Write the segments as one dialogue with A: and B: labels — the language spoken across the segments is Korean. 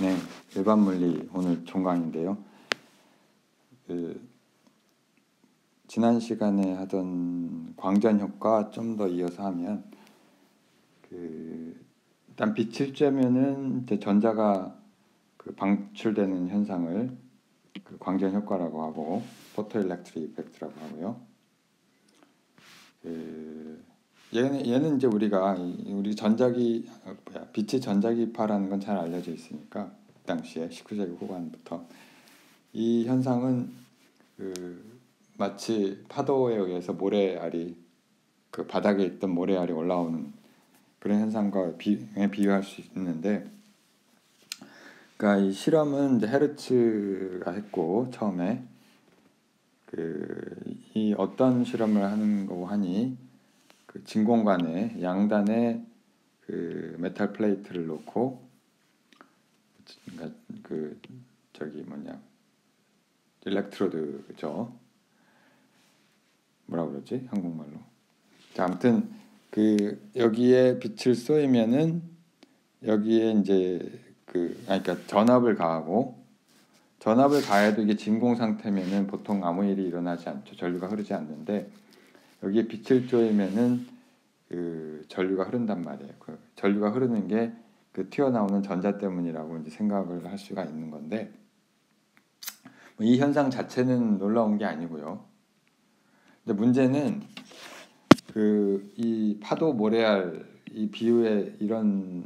A: 네, 일반 물리 오늘 종강인데요. 지난 시간에 하던 광전 효과 좀 더 이어서 하면 일단 빛을 쬐면은 이제 전자가 방출되는 현상을 광전 효과라고 하고 포토일렉트릭 이펙트라고 하고요. 얘는 이제 우리 빛이 전자기파라는 건 잘 알려져 있으니까 그 당시에 19세기 후반부터 이 현상은 마치 파도에 의해서 모래알이 바닥에 있던 모래알이 올라오는 그런 현상과 비유할 수 있는데, 그러니까 이 실험은 이제 헤르츠가 했고 처음에 이 어떤 실험을 하는 거고 하니 진공관에 양단에 메탈 플레이트를 놓고, 그러니까 일렉트로드죠. 뭐라 그러지? 한국말로. 자, 아무튼 여기에 빛을 쏘이면은 여기에 이제 그러니까 전압을 가해도 이게 진공 상태면은 보통 아무 일이 일어나지 않죠. 전류가 흐르지 않는데 여기에 빛을 쏘이면은 전류가 흐른단 말이에요. 전류가 흐르는 게 튀어나오는 전자 때문이라고 이제 생각을 할 수가 있는 건데, 이 현상 자체는 놀라운 게 아니고요. 근데 문제는 이 파도 모래알 이 비유의 이런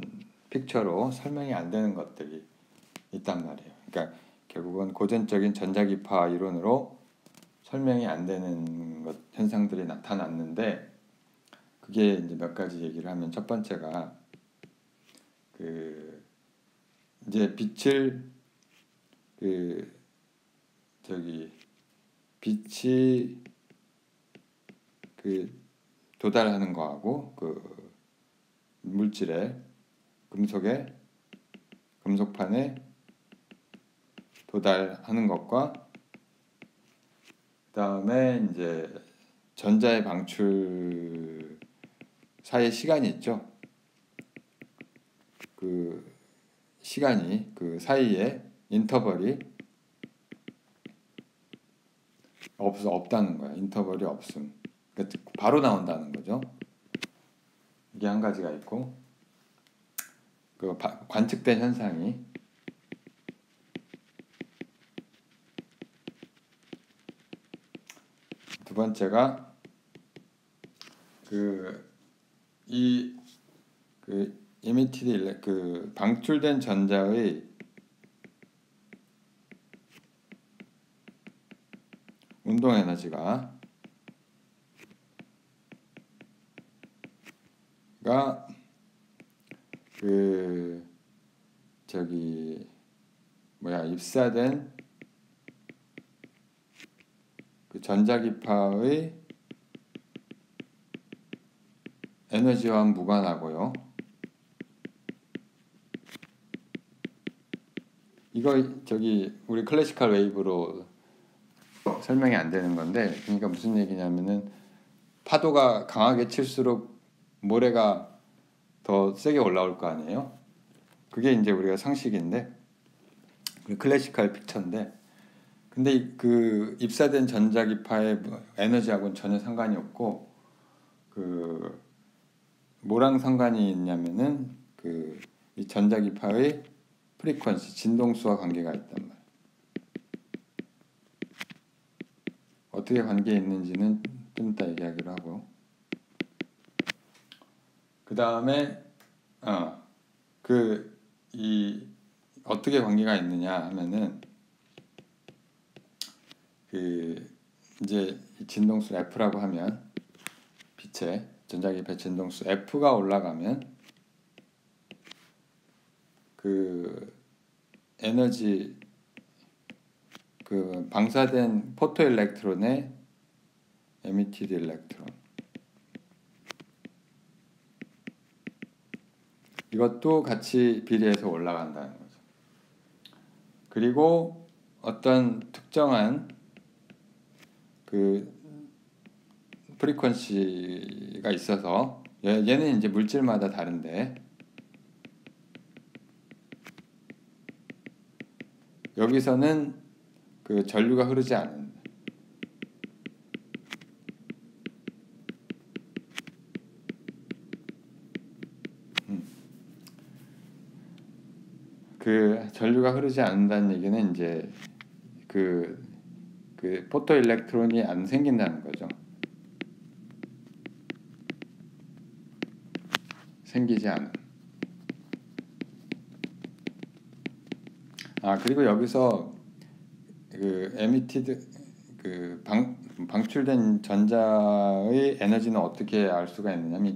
A: 픽처로 설명이 안 되는 것들이 있단 말이에요. 그러니까 결국은 고전적인 전자기파 이론으로 설명이 안 되는 현상들이 나타났는데, 그게 이제 몇 가지 얘기를 하면, 첫 번째가 이제 빛이 도달하는 거하고 물질에 금속판에 도달하는 것과 그다음에 이제 전자의 방출 사이의 시간이 있죠. 시간이 사이에 인터벌이 없다는 거야. 인터벌이 없음. 그러니까 바로 나온다는 거죠. 이게 한 가지가 있고, 관측된 현상이 두 번째가 이미티드 방출된 전자의 운동 에너지가 입사된 전자기파의 에너지와 무관하고요. 이거 우리 클래시컬 웨이브로 설명이 안 되는 건데, 그러니까 무슨 얘기냐면은 파도가 강하게 칠수록 모래가 더 세게 올라올 거 아니에요. 그게 이제 우리가 상식인데, 클래시컬 픽처인데, 근데 입사된 전자기파의 에너지하고는 전혀 상관이 없고, 뭐랑 상관이 있냐면은 이 전자기파의 프리퀀시, 진동수와 관계가 있단 말이에요. 어떻게 관계 있는지는 좀 이따 얘기하기로 하고, 그 다음에 어떻게 관계가 있느냐 하면은 이제 진동수 F라고 하면, 빛의 전자기파 진동수 F가 올라가면 에너지 방사된 포토일렉트론의 에미티드 일렉트론, 이것도 같이 비례해서 올라간다는 거죠. 그리고 어떤 특정한 프리퀀시가 있어서, 얘는 이제 물질마다 다른데, 여기서는 그 전류가 흐르지 않은 그 전류가 흐르지 않는다는 얘기는 이제 그 포토 일렉트론이 안 생긴다는 거죠. 생기지 않은. 그리고 여기서 그 emitted 방출된 전자의 에너지는 어떻게 알 수가 있느냐면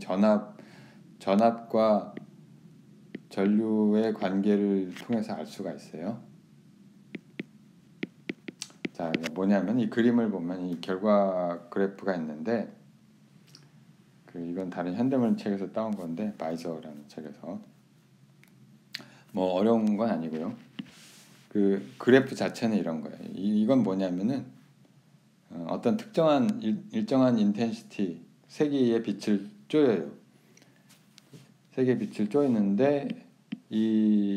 A: 전압과 전류의 관계를 통해서 알 수가 있어요. 자, 뭐냐면 이 그림을 보면 이 결과 그래프가 있는데 이건 다른 현대문 책에서 따온 건데 바이저라는 책에서 뭐 어려운 건 아니고요. 그 그래프 자체는 이런 거예요. 이건 뭐냐면은 어떤 특정한 일정한 인텐시티 세기의 빛을 쪼여요. 세기의 빛을 쪼이는데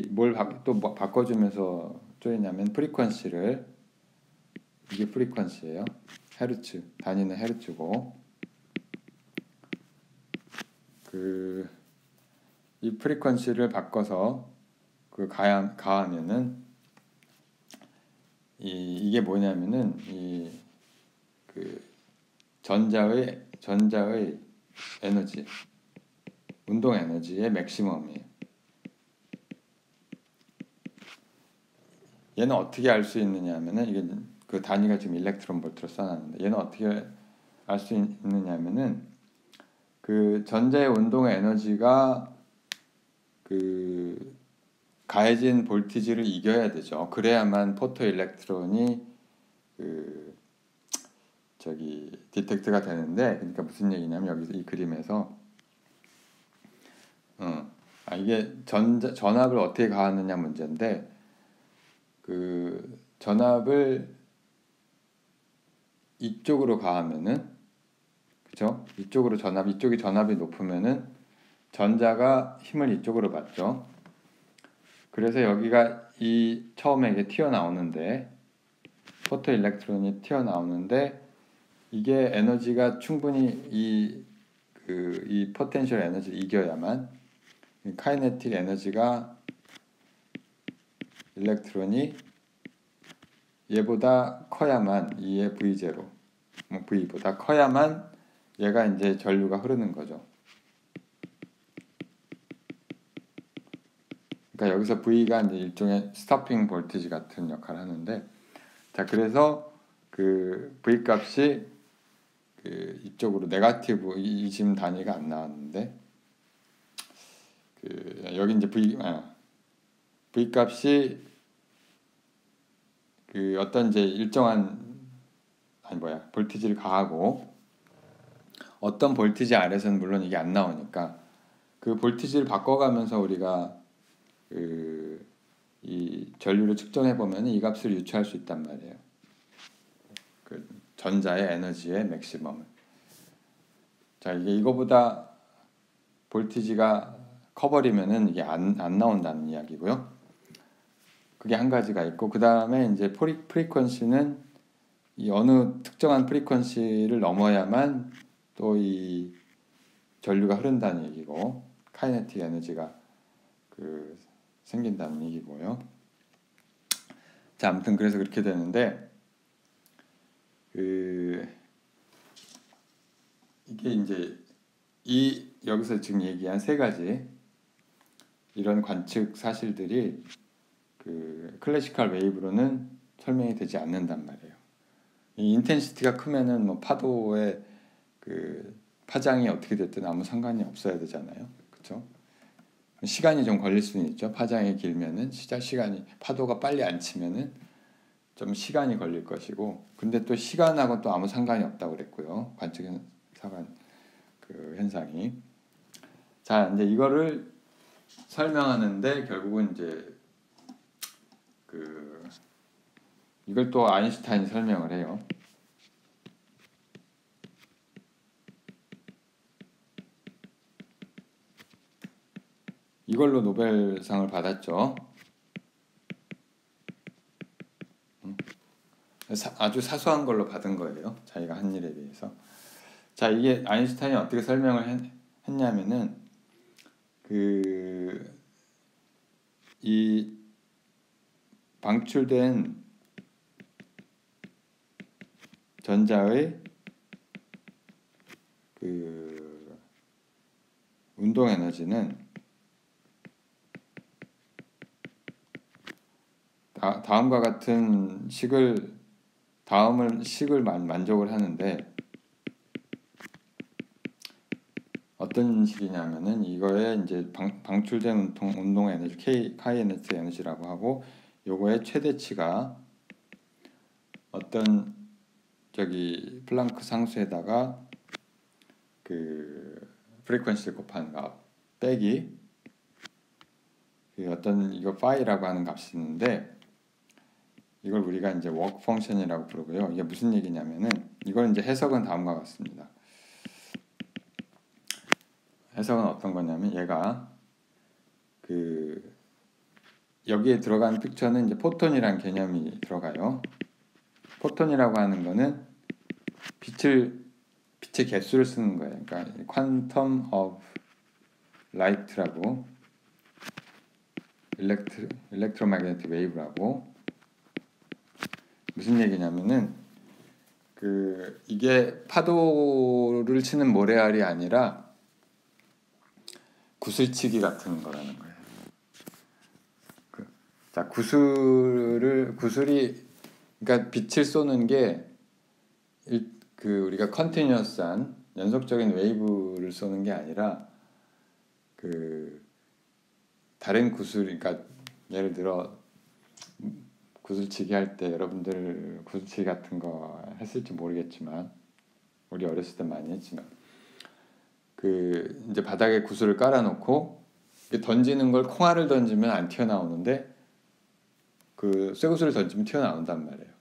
A: 뭘 또 바꿔주면서 쪼이냐면 프리퀀시를 이게 프리퀀시예요. 헤르츠 단위는 헤르츠고 이 프리퀀시를 바꿔서 가하면은 이게 뭐냐면은 전자의 에너지 운동 에너지의 맥시멈이에요. 얘는 어떻게 알 수 있느냐 하면은 이게 그 단위가 지금 일렉트론 볼트로 써놨는데 얘는 어떻게 알 수 있느냐 하면은 그 전자의 운동 에너지가 가해진 볼티지를 이겨야 되죠. 그래야만 포토 일렉트론이 디텍트가 되는데, 그러니까 무슨 얘기냐면 여기서 이 그림에서 이게 전압을 어떻게 가하느냐 문제인데 전압을 이쪽으로 가하면은 그죠? 이쪽이 전압이 높으면은 전자가 힘을 이쪽으로 받죠. 그래서 여기가 처음에 이게 튀어나오는데 포토 일렉트론이 튀어나오는데 이게 에너지가 충분히 이 포텐셜 에너지를 이겨야만 카이네틱 에너지가 일렉트론이 얘보다 커야만 얘의 V0 V보다 커야만 얘가 이제 전류가 흐르는 거죠. 그러니까 여기서 V가 이제 일종의 스토핑 볼티지 같은 역할을 하는데, 자 그래서 V 값이 이쪽으로 네거티브 이 지금 단위가 안 나왔는데 여기 이제 V 값이 어떤 이제 일정한 볼티지를 가하고 어떤 볼티지 아래서는 물론 이게 안 나오니까 그 볼티지를 바꿔가면서 우리가 이 전류를 측정해 보면 이 값을 유추할 수 있단 말이에요. 전자의 에너지의 맥시멈을. 자 이게 이거보다 볼티지가 커버리면은 이게 안 나온다는 이야기고요. 그게 한 가지가 있고, 그 다음에 이제 프리퀀시는 이 어느 특정한 프리퀀시를 넘어야만 또 이 전류가 흐른다는 얘기고, 카이네틱 에너지가 생긴다는 얘기고요. 자, 아무튼 그래서 그렇게 되는데 이게 이제 여기서 지금 얘기한 세 가지 이런 관측 사실들이 클래시컬 웨이브로는 설명이 되지 않는단 말이에요. 이 인텐시티가 크면은 뭐 파도의 파장이 어떻게 됐든 아무 상관이 없어야 되잖아요. 그렇죠? 시간이 좀 걸릴 수는 있죠. 파장이 길면은 파도가 빨리 안 치면은 좀 시간이 걸릴 것이고, 근데 또 시간하고 또 아무 상관이 없다고 그랬고요. 관측 현상이. 자, 이제 이거를 설명하는데 결국은 이제 이걸 또 아인슈타인이 설명을 해요. 이걸로 노벨상을 받았죠. 아주 사소한 걸로 받은 거예요. 자기가 한 일에 대해서. 자, 이게 아인슈타인이 어떻게 설명을 했냐면은 이 방출된 전자의 운동 에너지는 다음과 같은 식을 만족을 하는데, 어떤 식이냐면은 이거에 이제 방출된 운동 에너지 Knet 에너지라고 하고, 요거의 최대치가 어떤 플랑크 상수에다가 프리퀀시를 곱하는 값 빼기 어떤 이거 파이라고 하는 값이 있는데, 이걸 우리가 이제 워크 펑션이라고 부르고요. 이게 무슨 얘기냐면은 이걸 이제 해석은 다음과 같습니다. 해석은 어떤 거냐면, 얘가 여기에 들어간 픽처는 이제 포톤이란 개념이 들어가요. 포톤이라고 하는 거는 빛의 개수를 쓰는 거예요. 그러니까 quantum of light라고, electromagnetic wave라고. 무슨 얘기냐면은 이게 파도를 치는 모래알이 아니라 구슬치기 같은 거라는 거예요. 자, 구슬이 그러니까 빛을 쏘는 게 우리가 컨티뉴어스한 연속적인 웨이브를 쏘는 게 아니라 다른 구슬, 그러니까 예를 들어 구슬치기 할 때 여러분들 구슬치기 같은 거 했을지 모르겠지만, 우리 어렸을 때 많이 했지만, 이제 바닥에 구슬을 깔아놓고 던지는 걸, 콩알을 던지면 안 튀어나오는데 쇠구슬을 던지면 튀어나온단 말이에요.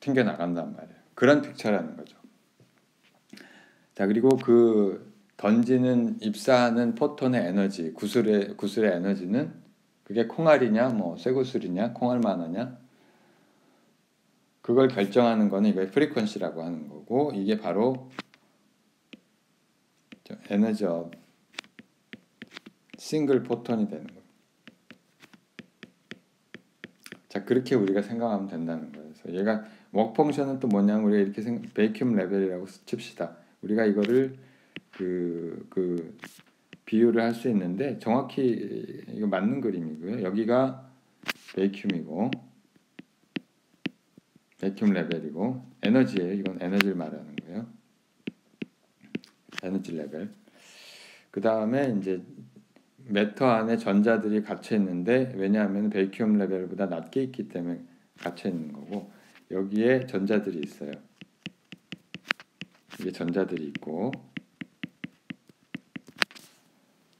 A: 튕겨나간단 말이에요. 그런 픽처라는 거죠. 자, 그리고 던지는, 입사하는 포톤의 에너지, 구슬의 에너지는 그게 콩알이냐, 쇠구슬이냐, 콩알만 하냐, 그걸 결정하는 거는 이거의 프리퀀시라고 하는 거고, 이게 바로 에너지 싱글 포톤이 되는 거예요. 자, 그렇게 우리가 생각하면 된다는 거예요. 그래서 얘가 워크 펑션은 또 뭐냐면, 우리가 이렇게 베이큐움 레벨이라고 칩시다. 우리가 이거를 비유를 할 수 있는데, 정확히 이거 맞는 그림이고요. 여기가 베이큐움이고, 베이큐움 레벨이고, 에너지예요. 이건 에너지를 말하는 거예요. 에너지 레벨. 그 다음에 이제 매터 안에 전자들이 갇혀 있는데, 왜냐하면 베이큐움 레벨보다 낮게 있기 때문에 갇혀 있는 거고, 여기에 전자들이 있어요. 이게 전자들이 있고,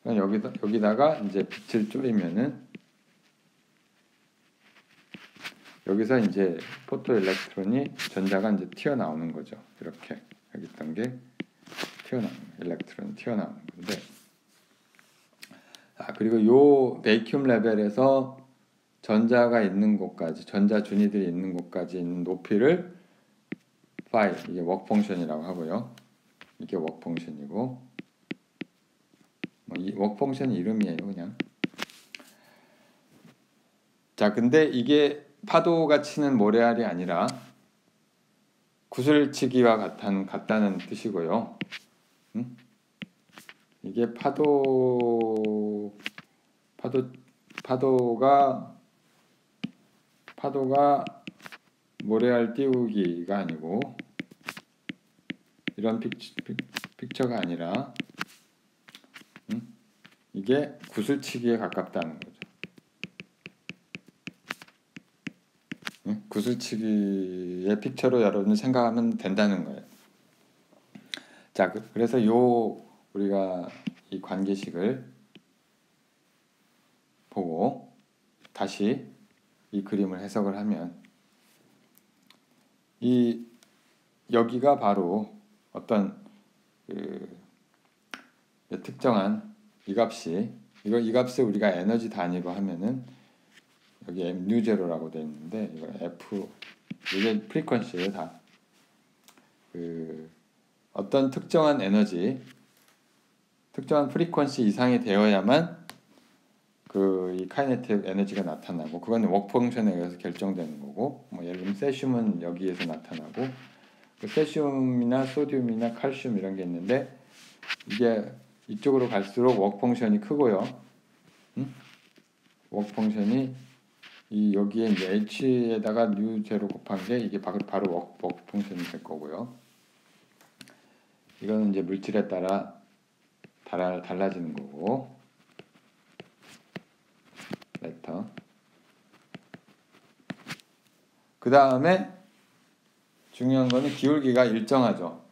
A: 여기다가 이제 빛을 쪼이면은, 여기서 이제 포토 일렉트론이, 전자가 이제 튀어나오는 거죠. 이렇게 여기 있던 게 일렉트론이 튀어나오는 건데, 그리고 요 베이큐움 레벨에서 전자가 있는 곳까지, 전자 준위들이 있는 곳까지 있는 높이를 파이, 이게 워크 펑션이라고 하고요. 이게 워크 펑션이고, 이 워크 펑션 이름이에요, 그냥. 자, 근데 이게 파도가 치는 모래알이 아니라 구슬치기와 같다는 뜻이고요. 이게 파도가 모래알 띄우기가 아니고, 이런 픽처가 아니라 이게 구슬치기에 가깝다는 거죠. 구슬치기의 픽처로 여러분이 생각하면 된다는 거예요. 자, 그래서 우리가 이 관계식을 보고 다시 이 그림을 해석을 하면, 여기가 바로 어떤 특정한 이 값을 우리가 에너지 단위로 하면은, 여기 m0라고 되어 있는데, 이걸 이게 프리퀀시예요, 다. 그 어떤 특정한 에너지, 특정한 프리퀀시 이상이 되어야만 이 카이네틱 에너지가 나타나고, 그건 워크 펑션에 의해서 결정되는 거고, 뭐 예를 들면 세슘은 여기에서 나타나고, 그 세슘이나 소듐이나 칼슘 이런 게 있는데, 이게 이쪽으로 갈수록 워크 펑션이 크고요. 워크 펑션이 여기에 이제 h에다가 뉴 제로 곱한 게 이게 바로 워크 펑션이 될 거고요. 이거는 이제 물질에 따라 달라지는 거고. 벡터. 그 다음에 중요한 거는 기울기가 일정하죠.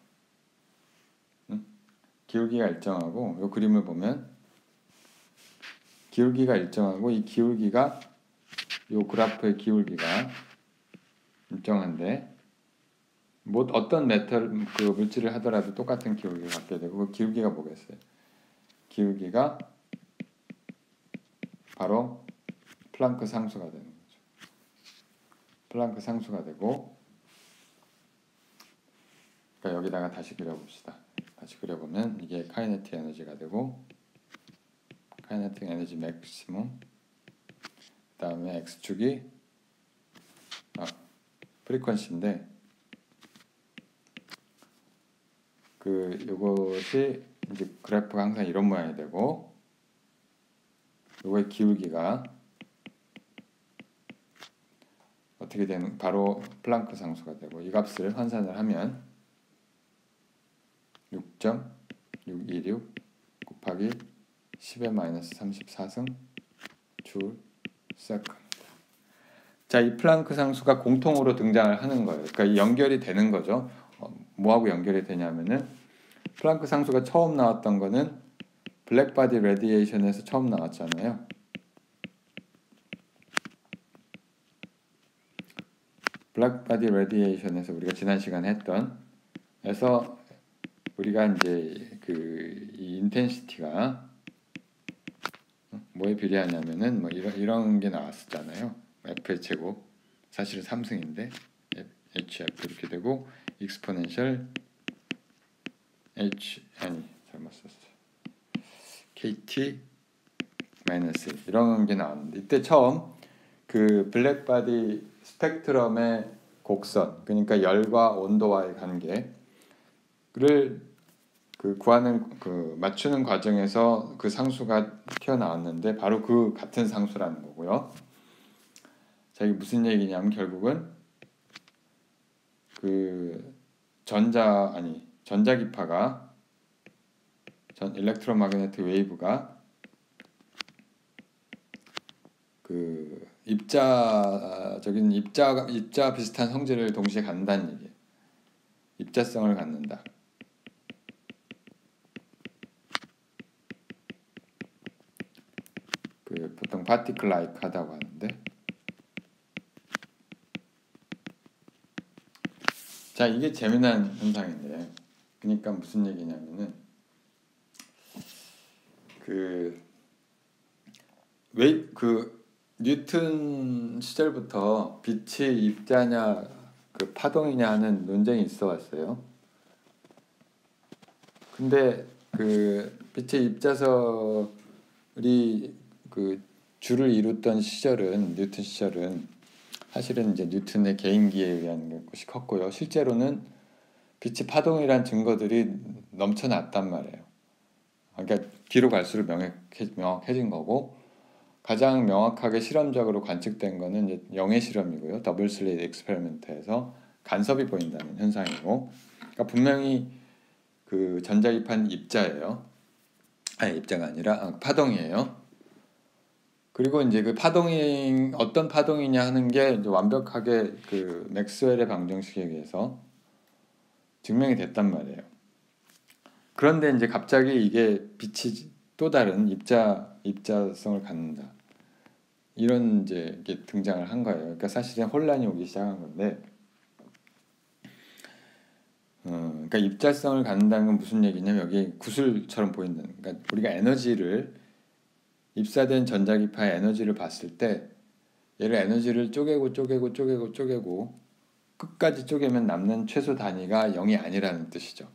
A: 기울기가 일정하고, 이 그림을 보면 기울기가 일정하고, 이 기울기가 이 그래프의 기울기가 일정한데, 뭐 어떤 그 물질을 하더라도 똑같은 기울기를 갖게 되고, 그 기울기가 뭐겠어요? 기울기가 바로 플랑크 상수가 되는 거죠. 플랑크 상수가 되고, 그러니까 여기다가 다시 그려봅시다. 다시 그려보면 이게 카이네틱 에너지가 되고, 카이네틱 에너지 맥시멈, 그 다음에 x축이 프리퀀시인데, 요것이 이제 그래프가 항상 이런 모양이 되고, 요거의 기울기가 어떻게 되는, 바로 플랑크 상수가 되고, 이 값을 환산을 하면 6.626 곱하기 10의 마이너스 34승 줄 세컨드. 자, 이 플랑크 상수가 공통으로 등장을 하는 거예요. 그러니까 연결이 되는 거죠. 뭐하고 연결이 되냐면은, 플랑크 상수가 처음 나왔던 거는 블랙바디 레디에이션에서 처음 나왔잖아요. 블랙바디 레디에이션에서 우리가 지난 시간에 했던, 그래서 우리가 이제 이 인텐시티가 뭐에 비례하냐면은 뭐 이런 게 나왔었잖아요. f의 제곱, 사실은 3승인데 hf 이렇게 되고, 익스포넨셜 잘못 썼어요. kt 마이너스 이런 게 나왔는데, 이때 처음 그 블랙바디 스펙트럼의 곡선, 그러니까 열과 온도와의 관계를 구하는, 맞추는 과정에서 그 상수가 튀어나왔는데, 바로 그 같은 상수라는 거고요. 자, 이게 무슨 얘기냐면, 결국은 전자기파가, 일렉트로마그네틱 웨이브가 입자 비슷한 성질을 동시에 갖는다는 얘기예요. 입자성을 갖는다. 보통 파티클 라이크 하다고 하는데, 자, 이게 재미난 현상인데, 그러니까 무슨 얘기냐면은, 뉴턴 시절부터 빛이 입자냐 파동이냐 하는 논쟁이 있어 왔어요. 근데 빛의 입자설이 주를 이뤘던 시절은, 뉴턴 시절은 사실은 이제 뉴턴의 개인기에 의한 것이 컸고요. 실제로는 빛이 파동이란 증거들이 넘쳐났단 말이에요. 그러니까 뒤로 갈수록 명확해진 거고, 가장 명확하게 실험적으로 관측된 거는 이제 영의 실험이고요. 더블 슬릿 익스페리먼트에서 간섭이 보인다는 현상이고, 그러니까 분명히 전자기파는 입자예요. 입자가 아니라 파동이에요. 그리고 이제 어떤 파동이냐 하는 게 이제 완벽하게 맥스웰의 방정식에 의해서 증명이 됐단 말이에요. 그런데 이제 갑자기 이게 빛이 또 다른 입자성을 갖는다, 이런 이제 게 등장을 한 거예요. 그러니까 사실은 혼란이 오기 시작한 건데, 그러니까 입자성을 갖는다는 건 무슨 얘기냐면, 여기 구슬처럼 보인다는, 그러니까 우리가 입사된 전자기파의 에너지를 봤을 때, 얘를 에너지를 쪼개고 끝까지 쪼개면 남는 최소 단위가 0이 아니라는 뜻이죠.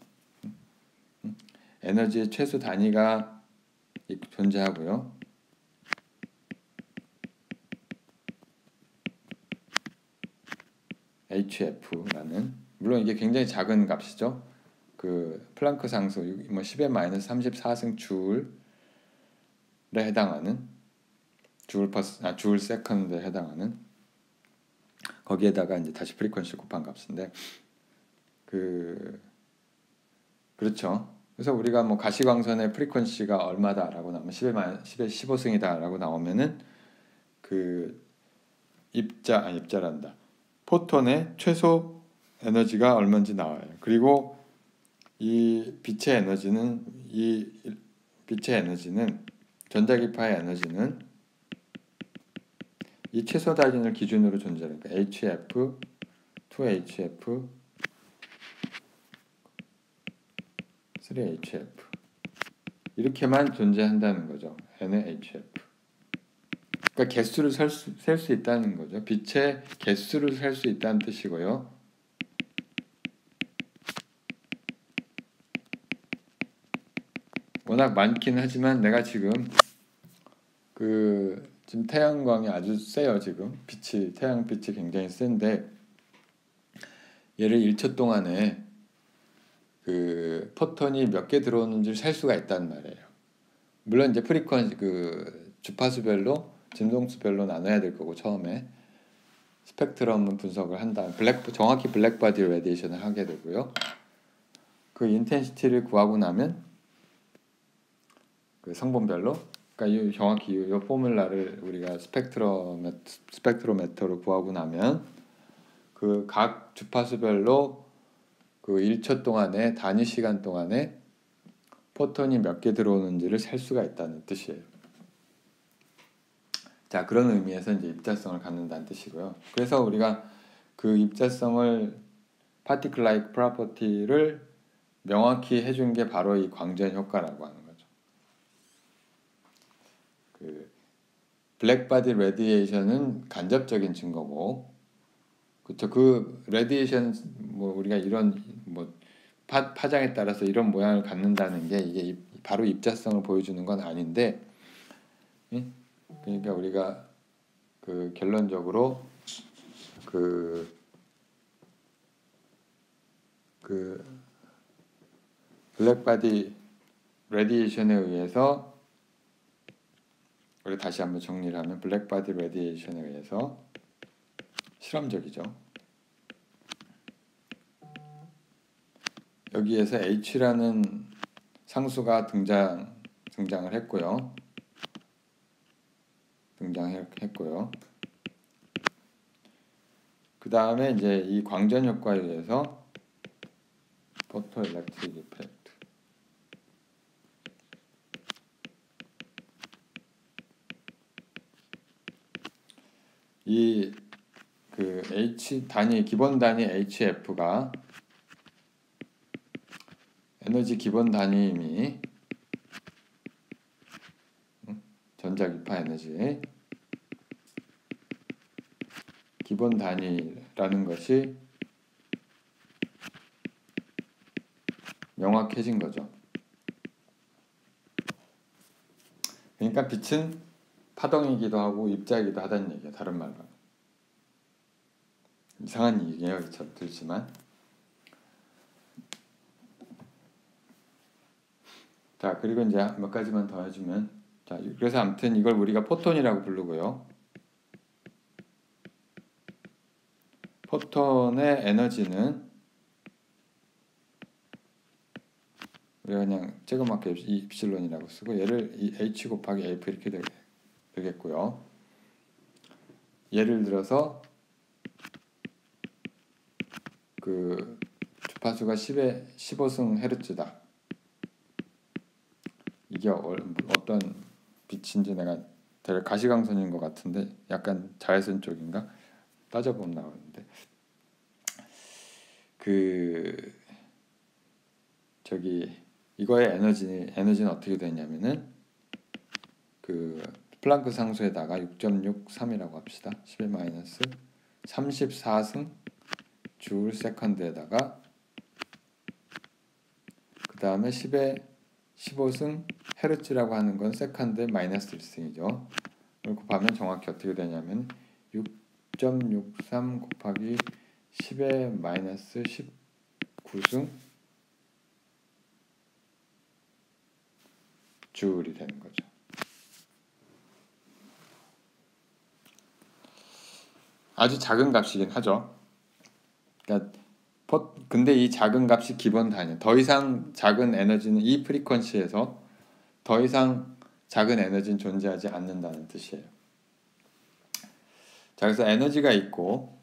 A: 에너지의 최소 단위가 존재하고요. HF라는, 물론 이게 굉장히 작은 값이죠. 그 플랑크 상수 뭐 10의 마이너스 34승 줄에 해당하는 줄 세컨드에 해당하는, 거기에다가 이제 다시 프리퀀시 곱한 값인데 그렇죠. 그래서 우리가 뭐 가시광선의 프리퀀시가 얼마다라고 나오면 10의 15승이다라고 나오면은 그 입자란다. 포톤의 최소 에너지가 얼마인지 나와요. 그리고 이 빛의 에너지는 전자기파의 에너지는 이 최소 단위를 기준으로 존재하니까 HF, 2HF, 3HF 이렇게만 존재한다는 거죠. NHF. 그러니까 개수를 셀 수 있다는 거죠. 빛의 개수를 셀 수 있다는 뜻이고요. 워낙 많긴 하지만 내가 지금 지금 태양광이 아주 세요. 지금 태양빛이 굉장히 센데 얘를 1초 동안에 그 포톤이 몇 개 들어오는지를 셀 수가 있단 말이에요. 물론 이제 주파수별로 진동수별로 나눠야 될 거고, 처음에 스펙트럼 분석을 한 다음 정확히 블랙바디 레디에이션을 하게 되고요. 그 인텐시티를 구하고 나면 그 성분별로, 그러니까 정확히 이 포뮬라를 우리가 스펙트로메터로 구하고 나면 그 각 주파수별로 그 1초 동안에 단위 시간 동안에 포톤이 몇 개 들어오는지를 셀 수가 있다는 뜻이에요. 자, 그런 의미에서 이제 입자성을 갖는다는 뜻이고요. 그래서 우리가 그 입자성을 particle-like property를 명확히 해준 게 바로 이 광전 효과라고 하는 거죠. 그 블랙바디 레디에이션은 간접적인 증거고, 그렇죠. 그 레디에이션 뭐 우리가 이런 뭐 파장에 따라서 이런 모양을 갖는다는 게 이게 바로 입자성을 보여주는 건 아닌데, 그러니까 우리가 그 결론적으로 그 블랙바디 레디에이션에 의해서, 우리 다시 한번 정리를 하면 블랙바디 레디에이션에 의해서 실험적이죠. 여기에서 H라는 상수가 등장을 했고요. 그 다음에 이제 이 광전 효과에 의해서 포토엘렉트릭 이펙트, 이 그 기본 단위 HF가 에너지 기본 단위임이 전자기파 에너지 기본 단위라는 것이 명확해진 거죠. 그러니까 빛은 파동이기도 하고 입자이기도 하다는 얘기예요. 다른 말로. 이상한 얘기예요. 들지만. 자, 그리고 이제 몇 가지만 더 해주면, 자, 그래서 아무튼 이걸 우리가 포톤이라고 부르고요. 포톤의 에너지는 우리가 그냥 쬐그맣게 입실론이라고 쓰고, 얘를 H 곱하기 AF 이렇게 되겠고요. 예를 들어서 그 주파수가 10의 15승 헤르츠다. 이게 어떤 빛인지 내가 대략 가시광선인 것 같은데 약간 자외선 쪽인가? 따져보면 나오는데 이거의 에너지는 어떻게 되냐면은 그 플랑크 상수에다가 6.63이라고 합시다. 10의 마이너스 34승 줄 세컨드에다가 그 다음에 10의 15승 헤르츠라고 하는 건 세컨드의 마이너스 1승이죠. 이걸 곱하면 정확히 어떻게 되냐면 6.63 곱하기 10의 마이너스 19승 줄이 되는 거죠. 아주 작은 값이긴 하죠. 그러니까 근데 이 작은 값이 기본 단위. 더 이상 작은 에너지는 이 프리퀀시에서 더 이상 작은 에너지는 존재하지 않는다는 뜻이에요. 자, 그래서 에너지가 있고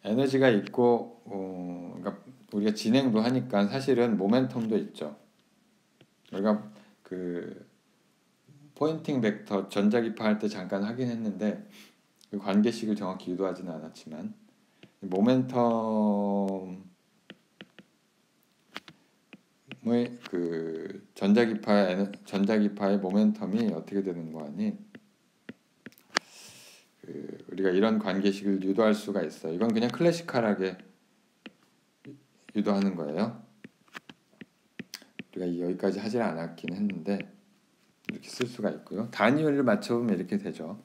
A: 그러니까 우리가 진행도 하니까 사실은 모멘텀도 있죠. 우리가 그 포인팅 벡터 전자기파 할 때 잠깐 하긴 했는데 그 관계식을 정확히 유도하지는 않았지만 모멘텀의 그 전자기파의 모멘텀이 어떻게 되는 거 아니? 우리가 이런 관계식을 유도할 수가 있어요. 이건 그냥 클래시컬하게 유도하는 거예요. 우리가 여기까지 하질 않았긴 했는데 이렇게 쓸 수가 있고요. 단위를 맞춰보면 이렇게 되죠.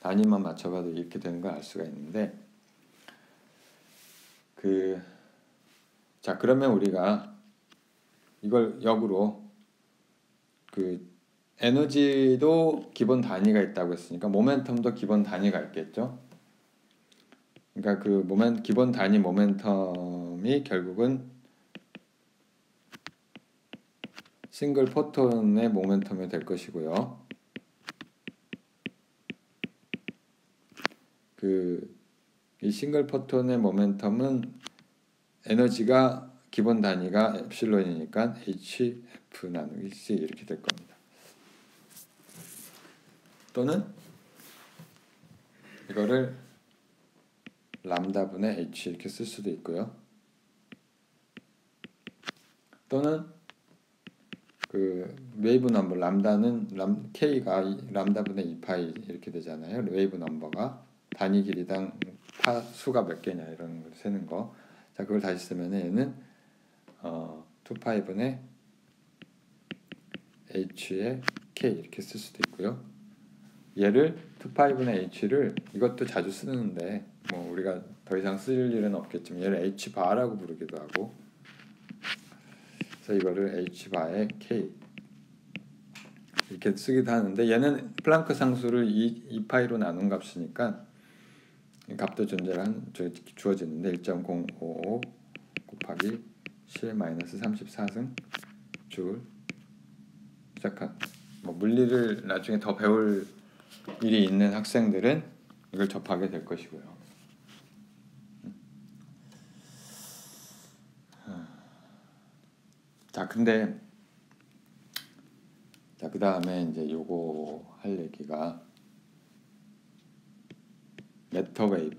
A: 단위만 맞춰봐도 이렇게 되는 걸 알 수가 있는데 자, 그러면 우리가 이걸 역으로 에너지도 기본 단위가 있다고 했으니까 모멘텀도 기본 단위가 있겠죠. 그러니까 기본 단위 모멘텀이 결국은 싱글 포톤의 모멘텀이 될 것이고요. 이 싱글 포톤의 모멘텀은 에너지가 기본 단위가 엡실론이니까 hf 나누기 c 이렇게 될 겁니다. 또는 이거를 람다분의 h 이렇게 쓸 수도 있고요. 또는 웨이브 넘버 람다는 k가 람다분의 2파이 이렇게 되잖아요. 웨이브 넘버가 단위 길이당 수가 몇 개냐 이런 걸 세는 거. 자, 그걸 다시 쓰면 얘는 2파이분의 h의 k 이렇게 쓸 수도 있고요. 얘를 2파이분의 h를 이것도 자주 쓰는데 뭐 우리가 더 이상 쓸 일은 없겠지만 얘를 h 바라고 부르기도 하고. 그래서 이거를 h 바의 k 이렇게 쓰기도 하는데 얘는 플랑크 상수를 2파이로 나눈 값이니까 값도 주어지는데 1.055 곱하기 10-34승 줄 시작한 물리를 나중에 더 배울 일이 있는 학생들은 이걸 접하게 될 것이고요. 자, 근데 그 다음에 이제 요거 할 얘기가 매터 웨이브.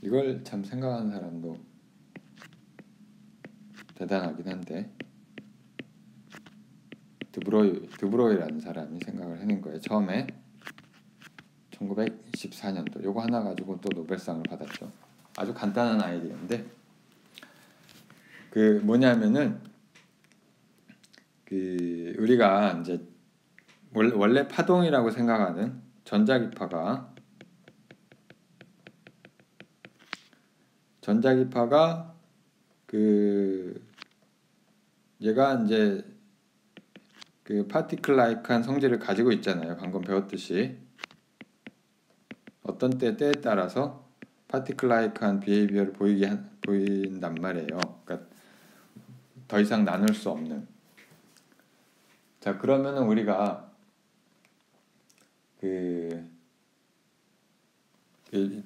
A: 이걸 참 생각하는 사람도 대단하긴 한데 드브로이라는 사람이 생각을 해낸 거예요. 처음에 1924년도 요거 하나 가지고 또 노벨상을 받았죠. 아주 간단한 아이디어인데 뭐냐면은 우리가 이제 원래 파동이라고 생각하는 전자기파가 얘가 이제 파티클 라이크한 성질을 가지고 있잖아요. 방금 배웠듯이 어떤 때에 따라서 파티클 라이크한 비헤이비어를 보인단 말이에요. 그러니까 더 이상 나눌 수 없는. 자, 그러면은 우리가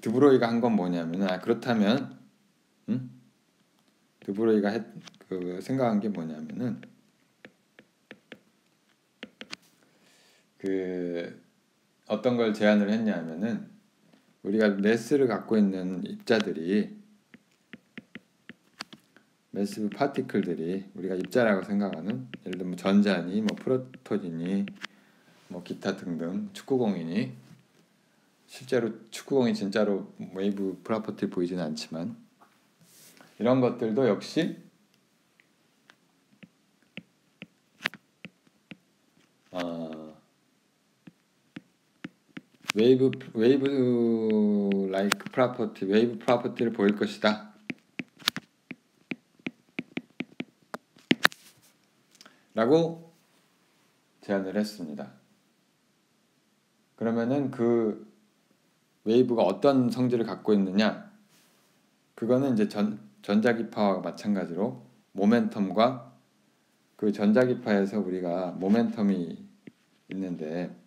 A: 드브로이가 한 건 뭐냐면 그렇다면 드브로이가 생각한 게 뭐냐면은 어떤 걸 제안을 했냐면은 우리가 매스를 갖고 있는 입자들이 매시브 파티클들이 우리가 입자라고 생각하는 예를 들면 전자니 프로톤이니 뭐 기타 등등 축구공이니 실제로 축구공이 진짜로 웨이브 프로퍼티 보이지는 않지만 이런 것들도 역시 웨이브 라이크 프로퍼티, 웨이브 프로퍼티를 보일 것이다 라고 제안을 했습니다. 그러면은 그 웨이브가 어떤 성질을 갖고 있느냐, 그거는 이제 전자기파와 마찬가지로 모멘텀과 그 전자기파에서 우리가 모멘텀이 있는데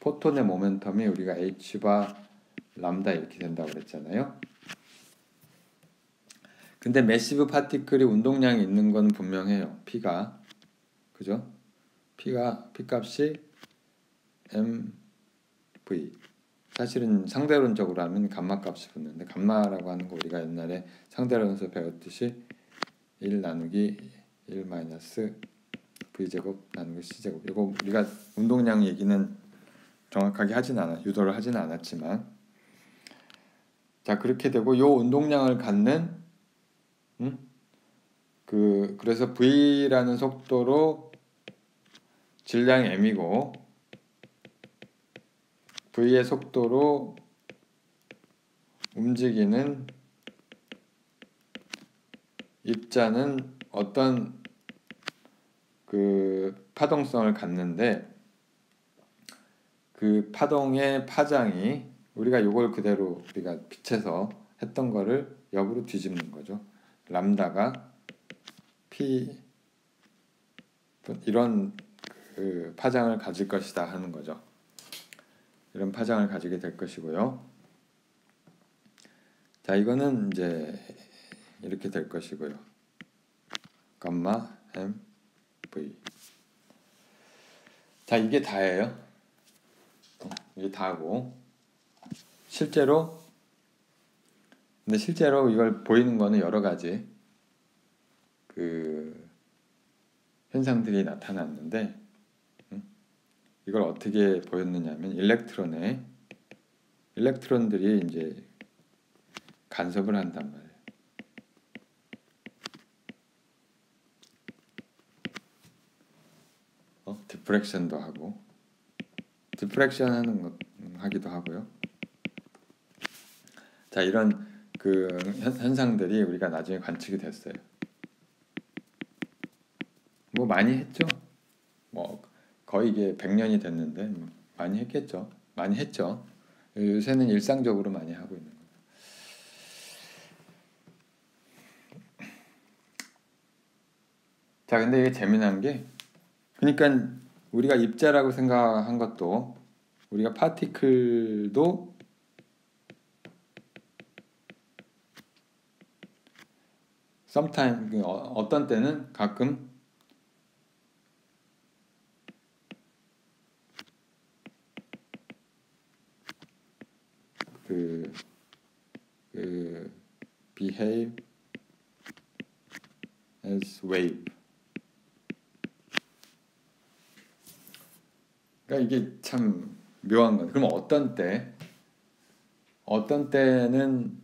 A: 포톤의 모멘텀이 우리가 h바 람다 이렇게 된다고 그랬잖아요. 근데 매시브 파티클이 운동량이 있는 건 분명해요. P가, 그죠? P 값이 mv, 사실은 상대론적으로 하면 감마 값이 붙는데 감마라고 하는 거 우리가 옛날에 상대론에서 배웠듯이 1 나누기 1 마이너스 v제곱 나누기 c제곱, 이거 우리가 운동량 얘기는 정확하게 유도를 하진 않았지만, 자 그렇게 되고 요 운동량을 갖는 그래서 v라는 속도로 질량이 m이고 v의 속도로 움직이는 입자는 어떤 그 파동성을 갖는데, 그 파동의 파장이 우리가 요걸 그대로 우리가 빛에서 했던 거를 역으로 뒤집는 거죠. 람다가 P 이런 그 파장을 가질 것이다 하는 거죠. 이런 파장을 가지게 될 것이고요. 자, 이거는 이제 이렇게 될 것이고요. 감마 m v. 자, 이게 다예요. 이게 다고 근데 실제로 이걸 보이는 거는 여러 가지 그 현상들이 나타났는데, 이걸 어떻게 보였느냐면 일렉트론들이 이제 간섭을 한단 말이에요. 디프렉션도 하고, 디프렉션 하는 것 하기도 하고요. 자, 이런 그 현상들이 우리가 나중에 관측이 됐어요. 뭐 많이 했죠. 뭐 거의 이게 100년이 됐는데 많이 했겠죠. 많이 했죠. 요새는 일상적으로 많이 하고 있는 거예요. 자, 근데 이게 재미난 게, 그러니까 우리가 입자라고 생각한 것도, 우리가 파티클도 sometime 어떤 때는 가끔 그 behave as wave. 그러니까 이게 참 묘한 거예요. 그럼 어떤 때는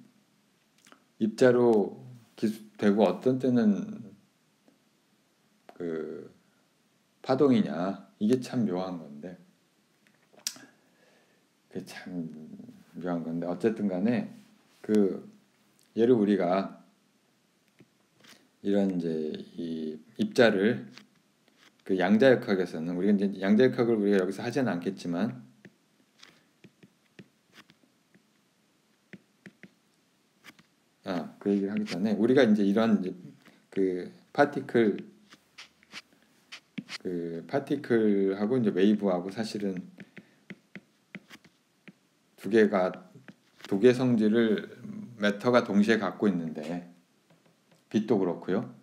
A: 입자로 기술되고 어떤 때는 그 파동이냐, 이게 참 묘한 건데, 그게 참 묘한 건데 어쨌든 간에 그 얘를 우리가 이런 이제 이 입자를 그 양자역학에서는, 우리가 이제 양자역학을 우리가 여기서 하지는 않겠지만 그 얘기를 하기 전에 우리가 이제 이런 이제 그 파티클하고 이제 웨이브하고 사실은 두 개의 성질을 매터가 동시에 갖고 있는데, 빛도 그렇고요.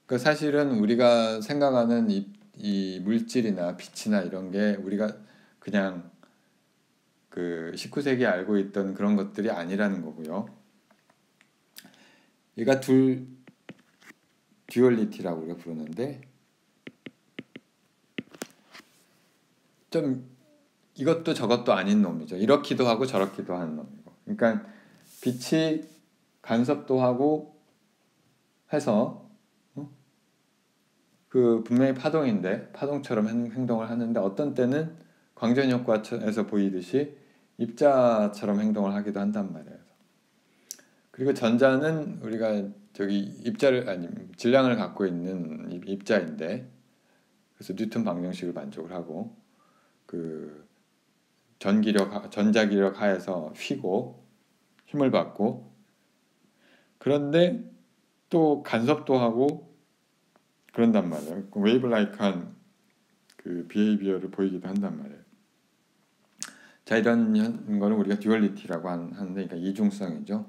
A: 그 사실은 우리가 생각하는 이 물질이나 빛이나 이런 게 우리가 그냥 그 19세기에 알고 있던 그런 것들이 아니라는 거고요. 얘가 듀얼리티라고 우리가 부르는데, 좀 이것도 저것도 아닌 놈이죠. 이렇기도 하고 저렇기도 하는 놈이고. 그러니까 빛이 간섭도 하고 해서 그 분명히 파동인데 파동처럼 행동을 하는데 어떤 때는 광전 효과에서 보이듯이 입자처럼 행동을 하기도 한단 말이에요. 그리고 전자는 우리가 저기 입자를 아니 질량을 갖고 있는 입자인데 그래서 뉴턴 방정식을 만족을 하고 그 전자기력 하에서 휘고 힘을 받고 그런데 또 간섭도 하고 그런단 말이에요. 웨이브라이크한 그 비헤이비어를 보이기도 한단 말이에요. 자, 이런 거는 우리가 듀얼리티라고 하는데 그러니까 이중성이죠.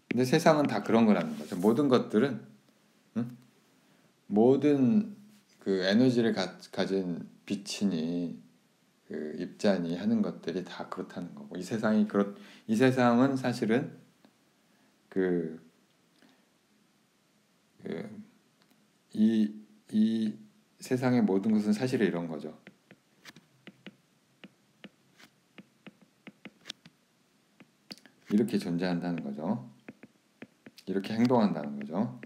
A: 근데 세상은 다 그런 거라는 거죠. 모든 것들은 모든 그 에너지를 가진 빛이니 그 입자니 하는 것들이 다 그렇다는 거고 이 세상은 사실은 이 세상의 모든 것은 사실은 이런 거죠. 이렇게 존재한다는 거죠. 이렇게 행동한다는 거죠.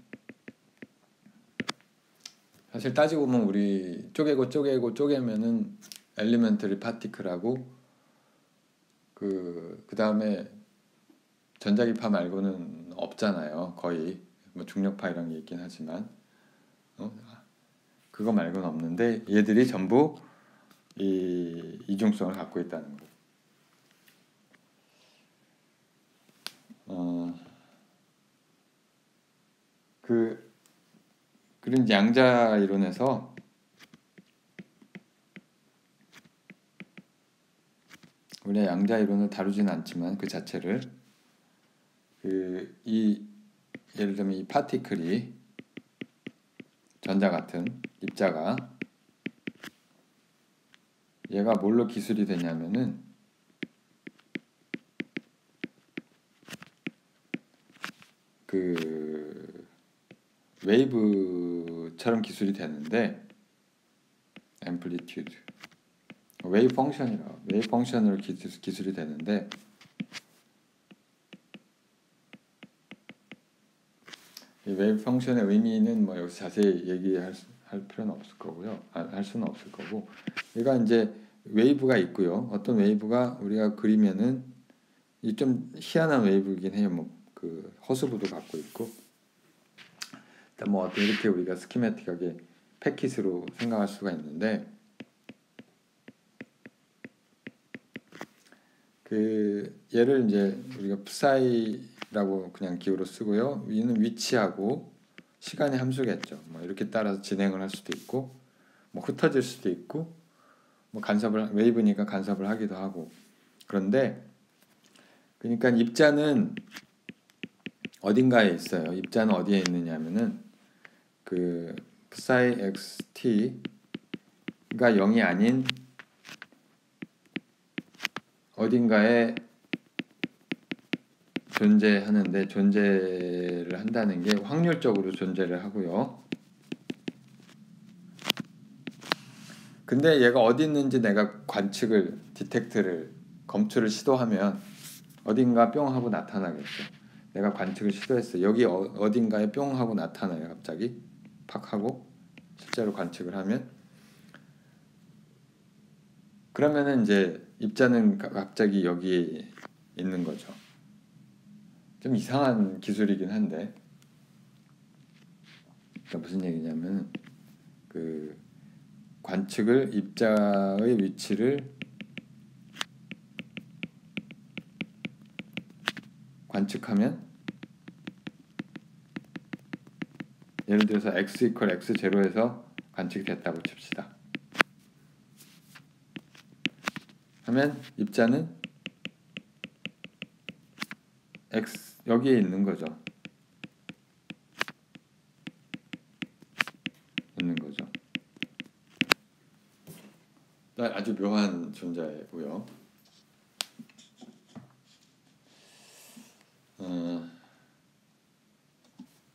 A: 사실 따지고 보면 우리 쪼개면은 엘리멘터리 파티클하고 그 다음에 전자기파 말고는 없잖아요. 거의 뭐 중력파 이런 게 있긴 하지만 그거 말고는 없는데 얘들이 전부 이 이중성을 갖고 있다는 거. 그런 양자 이론에서 우리가 양자 이론을 다루지는 않지만 그 자체를 예를 들면 이 파티클이 전자 같은 입자가 얘가 뭘로 기술이 되냐면은 그 웨이브처럼 기술이 되는데 앰플리튜드 웨이브 펑션으로 기술이 되는데 이 웨이브 펑션의 의미는 뭐 여기서 자세히 얘기할 필요는 없을 거고요. 할 수는 없을 거고 얘가 이제 웨이브가 있고요. 어떤 웨이브가 우리가 그리면은 이 좀 희한한 웨이브이긴 해요. 뭐 그 허수부도 갖고 있고 일단 뭐 어떤 이렇게 우리가 스키매틱하게 패킷으로 생각할 수가 있는데 그 얘를 이제 우리가 psi라고 그냥 기호로 쓰고요. 위는 위치하고 시간의 함수겠죠. 뭐 이렇게 따라서 진행을 할 수도 있고 뭐 흩어질 수도 있고 뭐 웨이브니까 간섭을 하기도 하고 그런데 그러니까 입자는 어딘가에 있어요. 입자는 어디에 있느냐면은 그 psi xt가 0이 아닌 어딘가에 존재하는데 존재를 한다는 게 확률적으로 존재를 하고요. 근데 얘가 어디 있는지 내가 디텍트를 검출을 시도하면 어딘가 뿅 하고 나타나겠죠. 내가 관측을 시도했어. 여기 어딘가에 뿅 하고 나타나요. 갑자기 팍 하고 실제로 관측을 하면 그러면은 이제 입자는 갑자기 여기에 있는 거죠. 좀 이상한 기술이긴 한데 그러니까 무슨 얘기냐면 그 입자의 위치를 관측하면 예를 들어서 x = x0에서 관측이 됐다고 칩시다. 하면 입자는 x 여기에 있는 거죠. 아주 묘한 존재고요.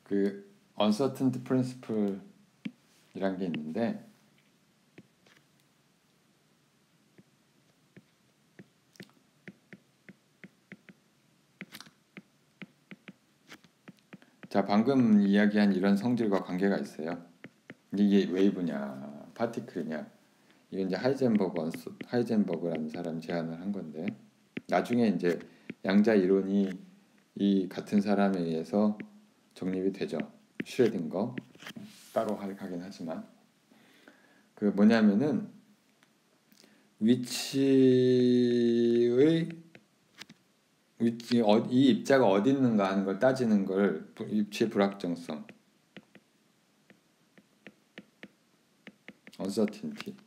A: 그 uncertainty principle이란 게 있는데 자, 방금 이야기한 이런 성질과 관계가 있어요. 이게 웨이브냐, 파티클이냐. 이건 이제 하이젠버그라는 사람 제안을 한 건데, 나중에 이제 양자 이론이 이 같은 사람에 의해서 정립이 되죠. 슈레딩거 따로 하긴 하지만, 그 뭐냐면은 이 입자가 어디 있는가 하는 걸 따지는 걸 입체의 불확정성, uncertainty,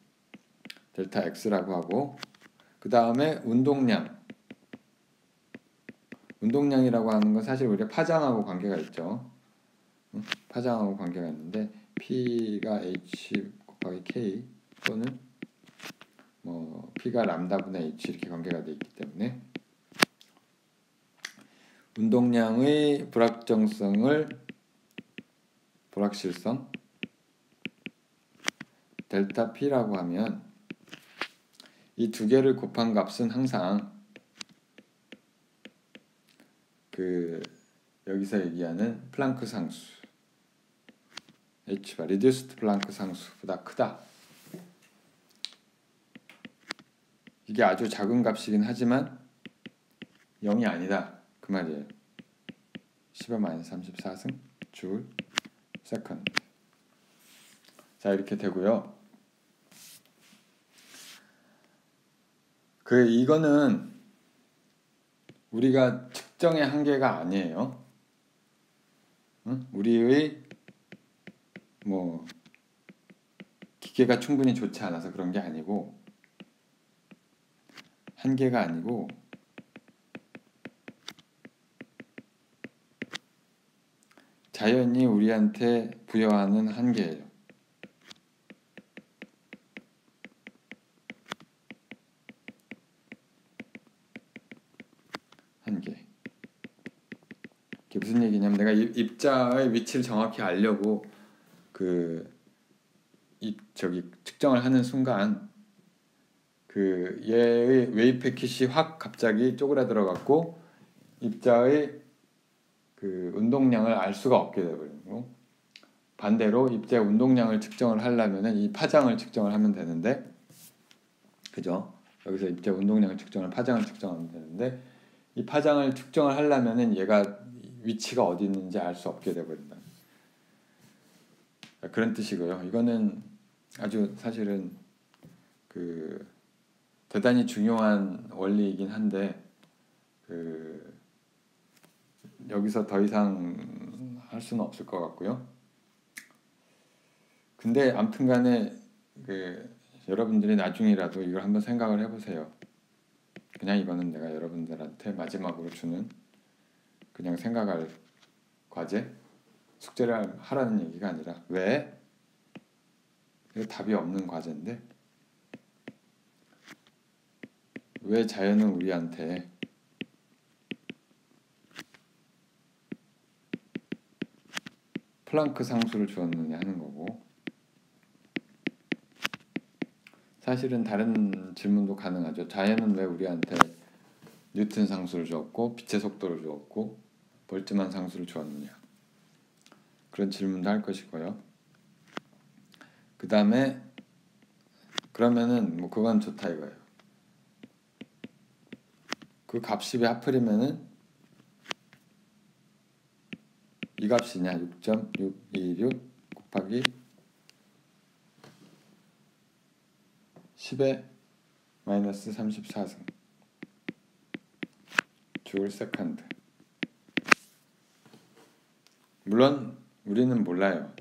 A: 델타 x라고 하고, 그 다음에 운동량이라고 하는 건 사실 우리가 파장하고 관계가 있죠. 파장하고 관계가 있는데 P가 H 곱하기 K 또는 뭐 P가 람다분의 H 이렇게 관계가 되어 있기 때문에 운동량의 불확실성 델타 P라고 하면 이 두 개를 곱한 값은 항상 그 여기서 얘기하는 플랑크 상수 H가 리듀스드 플랑크 상수보다 크다. 이게 아주 작은 값이긴 하지만 0이 아니다. 그 말이에요. 10의 34승 줄 세컨드. 자, 이렇게 되고요. 이거는 우리가 측정의 한계가 아니에요. 우리의 뭐 기계가 충분히 좋지 않아서 그런 게 아니고, 한계가 아니고 자연이 우리한테 부여하는 한계예요. 한계. 이게 무슨 얘기냐면, 내가 입자의 위치를 정확히 알려고 측정을 하는 순간 얘의 웨이브 패킷이 확 갑자기 쪼그라들어갖고 입자의 운동량을 알 수가 없게 되어버리고, 반대로 입자의 운동량을 측정을 하려면은 이 파장을 측정을 하면 되는데, 그죠? 여기서 입자 운동량을 파장을 측정하면 되는데, 이 파장을 측정을 하려면은 얘가 위치가 어디 있는지 알 수 없게 되어버린다. 그런 뜻이고요. 이거는 아주 사실은 대단히 중요한 원리이긴 한데 여기서 더 이상 할 수는 없을 것 같고요. 근데 아무튼간에 여러분들이 나중이라도 이걸 한번 생각을 해보세요. 그냥 이거는 내가 여러분들한테 마지막으로 주는 그냥 생각할 과제, 숙제를 하라는 얘기가 아니라, 왜? 이거 답이 없는 과제인데 왜 자연은 우리한테 플랑크 상수를 주었느냐 하는 거고, 사실은 다른 질문도 가능하죠. 자연은 왜 우리한테 뉴턴 상수를 주었고 빛의 속도를 주었고 볼트만 상수를 주었느냐, 그런 질문도 할 것이고요. 그 다음에 그러면은 뭐 그건 좋다 이거예요. 그 값이 왜 하필이면은 이 값이냐, 6.626 곱하기 10의 마이너스 34승 줄 세컨드. 물론 우리는 몰라요.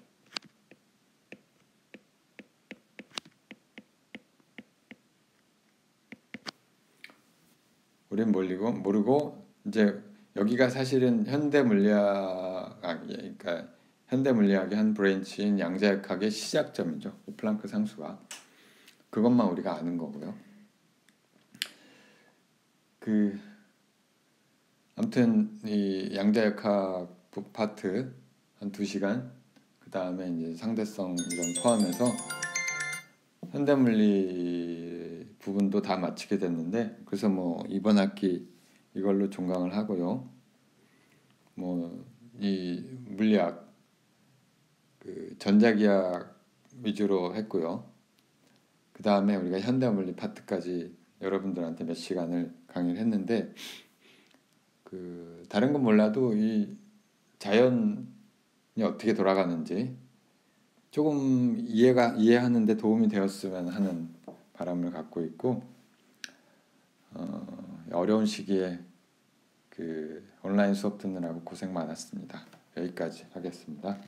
A: 우린 모르고 이제 여기가 사실은 현대 물리학의 한 브랜치인 양자역학의 시작점이죠. 플랑크 상수가. 그것만 우리가 아는 거고요. 아무튼 이 양자역학 파트 한 2시간, 그 다음에 이제 상대성 이런 포함해서 현대물리 부분도 다 마치게 됐는데, 그래서 뭐 이번 학기 이걸로 종강을 하고요. 뭐 이 물리학, 그 전자기학 위주로 했고요. 그 다음에 우리가 현대물리 파트까지 여러분들한테 몇 시간을 강의를 했는데, 그 다른 건 몰라도 이 자연이 어떻게 돌아가는지 조금 이해하는데 도움이 되었으면 하는 바람을 갖고 있고, 어려운 시기에 그 온라인 수업 듣느라고 고생 많았습니다. 여기까지 하겠습니다.